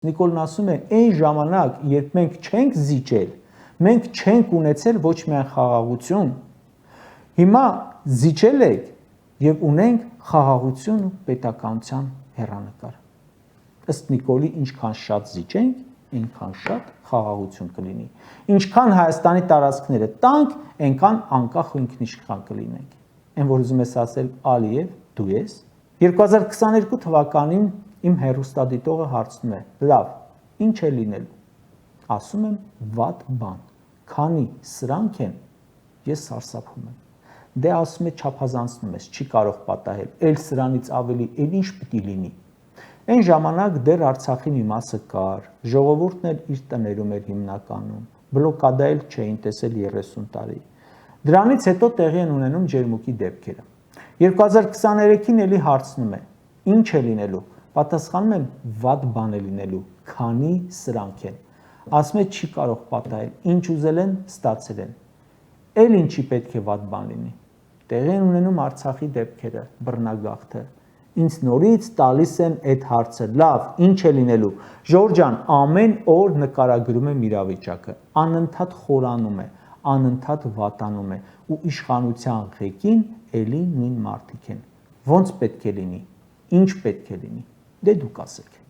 Նիկոլն ասում է, այն ժամանակ, երբ մենք չենք զիջել, մենք չենք ունեցել ոչ միայն խաղաղություն, հիմա զիջել եք եւ ունենք խաղաղություն ու պետականության հեռանկար։ Ըստ Նիկոլի, ինչքան շատ զիջենք, այնքան շատ խաղաղություն կլինի։ Ինչքան Հայաստանի տարածքները տանք, այնքան անկախ ու ինքնիշխան կլինենք։ Այն որ ուզում ես ասել Ալիև, դու ես։ 2022 թվականին իմ հեռուստադիտողը հարցնում է. լավ, ինչ է լինելու։ Ասում եմ վատ բան, քանի սրանք են, ես սարսափում եմ։ Դե ասում է չափազանցնում ես, չի կարող պատահել, էլ սրանից ավելի էլ ինչ պիտի լինի։ Այն ժամանակ դեռ Արցախի մի մասը կար, ժողովուրդն էլ իր տներում էր հիմնականում, բլոկադա էլ չէին տեսել 30 տարի։ Դրանից հետո տեղի են ունենում ջերմուկի դեպքերը։ 2023-ին էլի հարցնում է. ինչ է լինելու։ Պատասխանում եմ վատ բան է լինելու, քանի սրանք են։ Ասում է չի կարող պատահել, ինչ ուզել են, ստացել են։ Էլ ինչի պետք է վատ բան լինի։ Տեղի են ունենում Արցախի դեպքերը, բռնագաղթը։ Ինձ նորից տալիս են այդ հարցը, լավ, ինչ է լինելու։ Ժորժ ջան, ամեն օր նկարագրում եմ իրավիճակը, անընդհատ խորանում է, անընդհատ վատանում է ու իշխանության ղեկին էլի նույն մարդիկ են։ Ոնց պետք է լինի, ինչ պետք է լինի, դե դուք ասեք։